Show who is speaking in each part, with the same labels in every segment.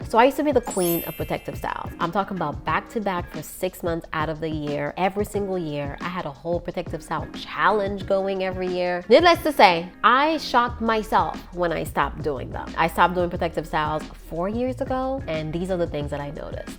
Speaker 1: So I used to be the queen of protective styles. I'm talking about back to back for 6 months out of the year. Every single year, I had a whole protective style challenge going every year. Needless to say, I shocked myself when I stopped doing them. I stopped doing protective styles 4 years ago, and these are the things that I noticed.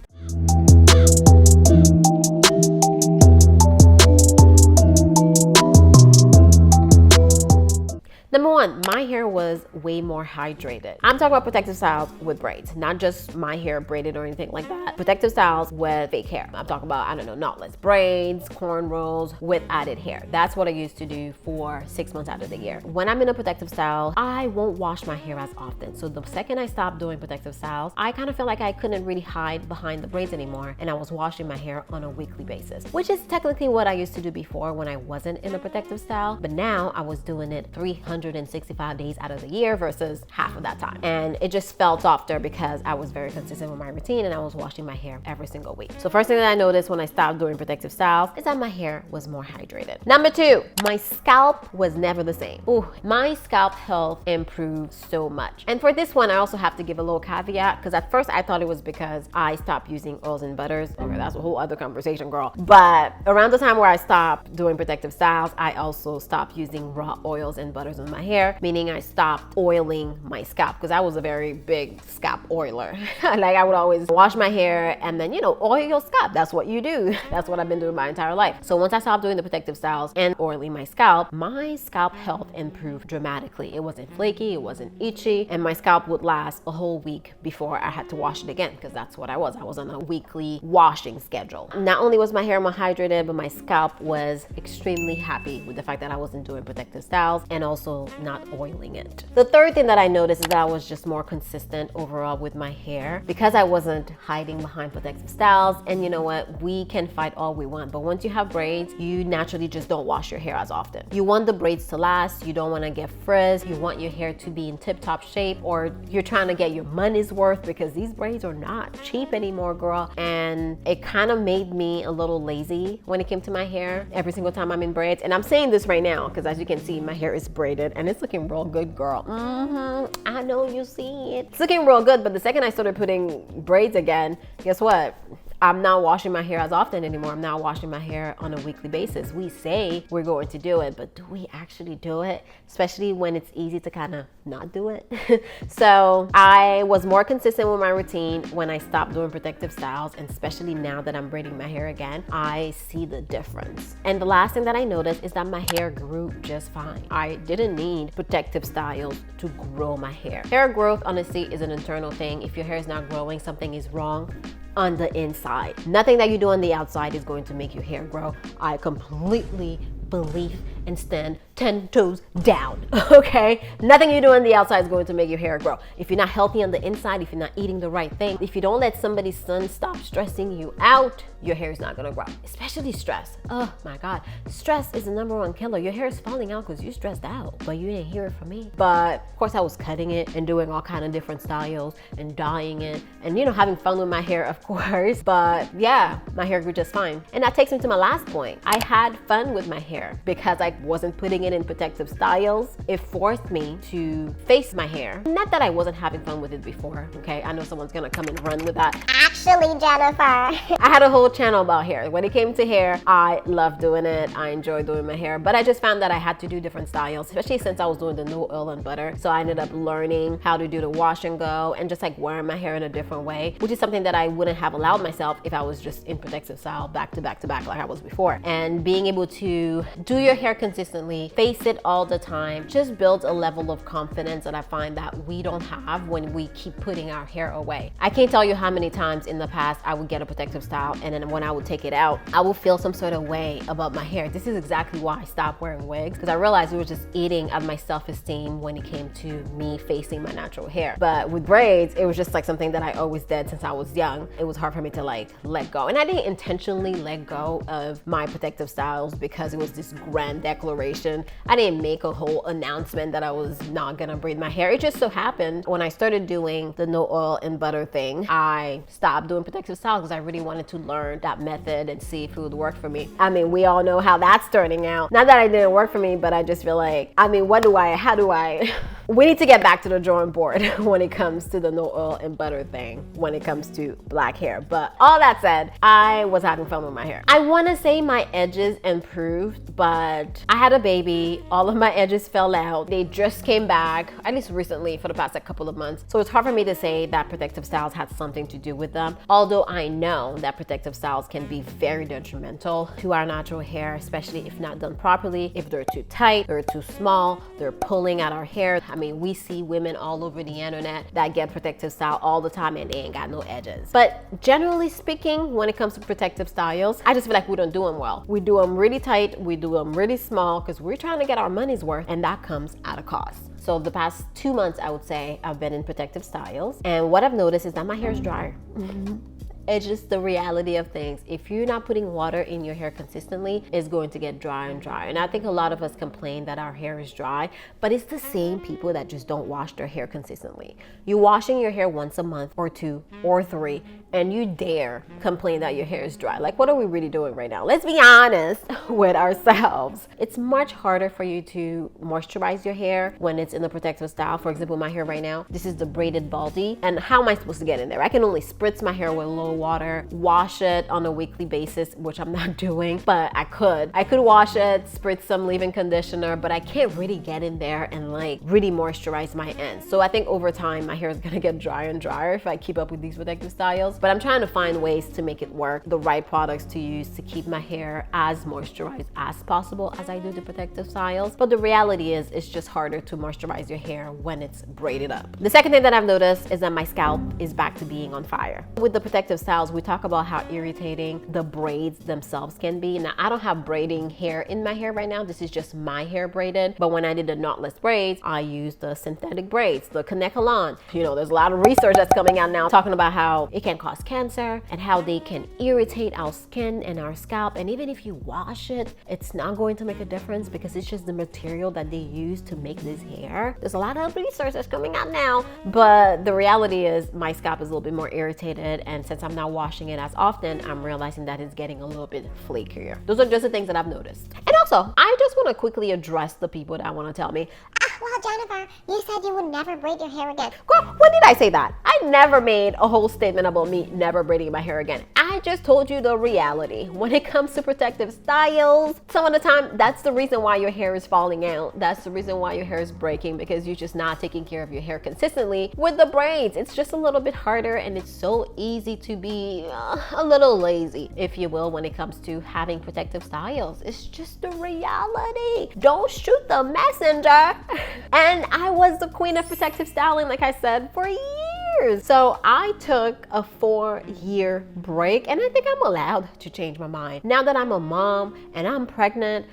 Speaker 1: Number one, my hair was way more hydrated. I'm talking about protective styles with braids, not just my hair braided or anything like that. Protective styles with fake hair. I'm talking about, I don't know, knotless braids, cornrows with added hair. That's what I used to do for 6 months out of the year. When I'm in a protective style, I won't wash my hair as often. So the second I stopped doing protective styles, I kind of felt like I couldn't really hide behind the braids anymore, and I was washing my hair on a weekly basis, which is technically what I used to do before when I wasn't in a protective style. But now I was doing it 365 days out of the year versus half of that time. And it just felt softer because I was very consistent with my routine and I was washing my hair every single week. So first thing that I noticed when I stopped doing protective styles is that my hair was more hydrated. Number two, my scalp was never the same. Ooh, my scalp health improved so much. And for this one, I also have to give a little caveat because at first I thought it was because I stopped using oils and butters. Okay, that's a whole other conversation, girl. But around the time where I stopped doing protective styles, I also stopped using raw oils and butters on my hair, meaning I stopped oiling my scalp because I was a very big scalp oiler. Like I would always wash my hair and then, oil your scalp. That's what you do. That's what I've been doing my entire life. So once I stopped doing the protective styles and oiling my scalp health improved dramatically. It wasn't flaky, it wasn't itchy, and my scalp would last a whole week before I had to wash it again because that's what I was. I was on a weekly washing schedule. Not only was my hair more hydrated, but my scalp was extremely happy with the fact that I wasn't doing protective styles and also not oiling it. The third thing that I noticed is that I was just more consistent overall with my hair because I wasn't hiding behind protective styles. And you know what? We can fight all we want, but once you have braids, you naturally just don't wash your hair as often. You want the braids to last. You don't want to get frizz. You want your hair to be in tip-top shape, or you're trying to get your money's worth because these braids are not cheap anymore, girl. And it kind of made me a little lazy when it came to my hair every single time I'm in braids. And I'm saying this right now because as you can see, my hair is braided and it's looking real good, girl. I know you see it. It's looking real good, but the second I started putting braids again, guess what? I'm not washing my hair as often anymore. I'm not washing my hair on a weekly basis. We say we're going to do it, but do we actually do it? Especially when it's easy to kind of not do it. So I was more consistent with my routine when I stopped doing protective styles, and especially now that I'm braiding my hair again, I see the difference. And the last thing that I noticed is that my hair grew just fine. I didn't need protective styles to grow my hair. Hair growth, honestly, is an internal thing. If your hair is not growing, something is wrong on the inside. Nothing that you do on the outside is going to make your hair grow. I completely believe and stand 10 toes down, okay? Nothing you do on the outside is going to make your hair grow. If you're not healthy on the inside, if you're not eating the right thing, if you don't let somebody's son stop stressing you out, your hair is not gonna grow. Especially stress. Oh my God. Stress is the #1 killer. Your hair is falling out because you stressed out, but you didn't hear it from me. But of course I was cutting it and doing all kind of different styles and dyeing it and having fun with my hair, of course. But yeah, my hair grew just fine. And that takes me to my last point. I had fun with my hair because I wasn't putting it in protective styles. It forced me to face my hair. Not that I wasn't having fun with it before, okay? I know someone's gonna come and run with that.
Speaker 2: Actually, Jennifer,
Speaker 1: I had a whole channel about hair. When it came to hair, I loved doing it. I enjoyed doing my hair, but I just found that I had to do different styles, especially since I was doing the no oil and butter. So I ended up learning how to do the wash and go and just like wearing my hair in a different way, which is something that I wouldn't have allowed myself if I was just in protective style back to back to back like I was before. And being able to do your hair consistently, face it all the time, just builds a level of confidence that I find that we don't have when we keep putting our hair away. I can't tell you how many times in the past I would get a protective style and then when I would take it out, I would feel some sort of way about my hair. This is exactly why I stopped wearing wigs, because I realized it was just eating at my self-esteem when it came to me facing my natural hair. But with braids, it was just like something that I always did since I was young. It was hard for me to like let go. And I didn't intentionally let go of my protective styles because it was this grand declaration I didn't make a whole announcement that I was not gonna braid my hair. It just so happened when I started doing the no oil and butter thing, I stopped doing protective styles because I really wanted to learn that method and see if it would work for me. I mean, we all know how that's turning out. Not that it didn't work for me, but I just feel like, I mean, how do I we need to get back to the drawing board when it comes to the no oil and butter thing, when it comes to black hair. But all that said, I was having fun with my hair. I want to say my edges improved, but I had a baby. All of my edges fell out. They just came back, at least recently, for the past couple of months. So it's hard for me to say that protective styles had something to do with them. Although I know that protective styles can be very detrimental to our natural hair, especially if not done properly. If they're too tight, they're too small, they're pulling at our hair. I mean, we see women all over the internet that get protective style all the time and they ain't got no edges. But generally speaking, when it comes to protective styles, I just feel like we don't do them well. We do them really tight, we do them really small because we're trying to get our money's worth, and that comes at a cost. So the past 2 months, I would say, I've been in protective styles, and what I've noticed is that my hair is drier. It's just the reality of things. If you're not putting water in your hair consistently, it's going to get drier and drier. And I think a lot of us complain that our hair is dry, but it's the same people that just don't wash their hair consistently. You're washing your hair once a month or 2 or 3, and you dare complain that your hair is dry. Like, what are we really doing right now? Let's be honest with ourselves. It's much harder for you to moisturize your hair when it's in the protective style. For example, my hair right now, this is the braided baldy. And how am I supposed to get in there? I can only spritz my hair with low water, wash it on a weekly basis, which I'm not doing, but I could wash it, spritz some leave-in conditioner, but I can't really get in there and like really moisturize my ends. So I think over time my hair is gonna get drier and drier if I keep up with these protective styles, but I'm trying to find ways to make it work, the right products to use to keep my hair as moisturized as possible as I do the protective styles. But the reality is it's just harder to moisturize your hair when it's braided up. The second thing that I've noticed is that my scalp is back to being on fire. With the protective styles, we talk about how irritating the braids themselves can be. Now, I don't have braiding hair in my hair right now. This is just my hair braided. But when I did the knotless braids, I used the synthetic braids, the Connect-A-Lawn. You know, there's a lot of research that's coming out now talking about how it can cause cancer and how they can irritate our skin and our scalp. And even if you wash it, it's not going to make a difference because it's just the material that they use to make this hair. There's a lot of research that's coming out now, but the reality is my scalp is a little bit more irritated, and since I'm not washing it as often, I'm realizing that it's getting a little bit flakier. Those are just the things that I've noticed. And also, I just want to quickly address the people that want to tell me,
Speaker 2: well, Jennifer, you said you would never braid your hair again.
Speaker 1: Girl, when did I say that? I never made a whole statement about me never braiding my hair again. I just told you the reality. When it comes to protective styles, some of the time, that's the reason why your hair is falling out. That's the reason why your hair is breaking, because you're just not taking care of your hair consistently with the braids. It's just a little bit harder, and it's so easy to be a little lazy, if you will, when it comes to having protective styles. It's just the reality. Don't shoot the messenger. And I was the queen of protective styling, like I said, for years. So I took a 4-year break, and I think I'm allowed to change my mind. Now that I'm a mom and I'm pregnant,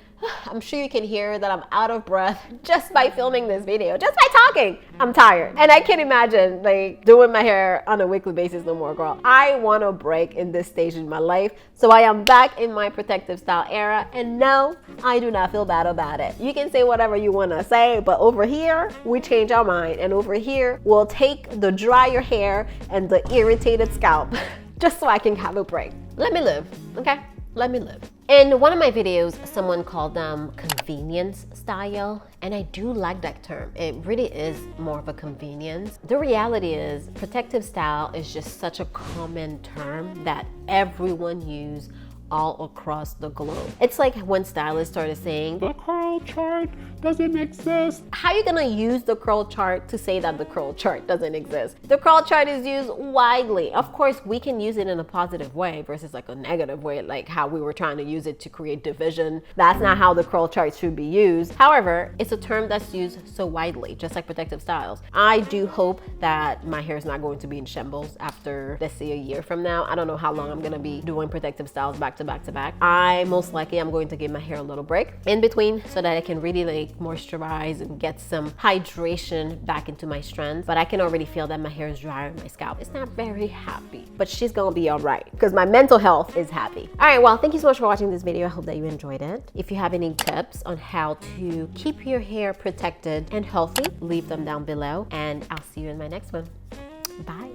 Speaker 1: I'm sure you can hear that I'm out of breath just by filming this video, just by talking. I'm tired, and I can't imagine like doing my hair on a weekly basis no more, girl. I want a break in this stage in my life, so I am back in my protective style era, and no, I do not feel bad about it. You can say whatever you want to say, but over here, we change our mind, and over here, we'll take the drier hair and the irritated scalp just so I can have a break. Let me live, okay? Let me live. In one of my videos, someone called them convenience style, and I do like that term. It really is more of a convenience. The reality is protective style is just such a common term that everyone uses all across the globe. It's like when stylists started saying, the curl chart doesn't exist. How are you gonna use the curl chart to say that the curl chart doesn't exist? The curl chart is used widely. Of course, we can use it in a positive way versus like a negative way, like how we were trying to use it to create division. That's not how the curl chart should be used. However, it's a term that's used so widely, just like protective styles. I do hope that my hair is not going to be in shambles after, let's say, a year from now. I don't know how long I'm gonna be doing protective styles back back to back to back, I most likely am going to give my hair a little break in between so that I can really like moisturize and get some hydration back into my strands. But I can already feel that my hair is dry on my scalp. It's not very happy, but she's gonna be all right because my mental health is happy. All right, well, thank you so much for watching this video. I hope that you enjoyed it. If you have any tips on how to keep your hair protected and healthy, leave them down below, and I'll see you in my next one. Bye.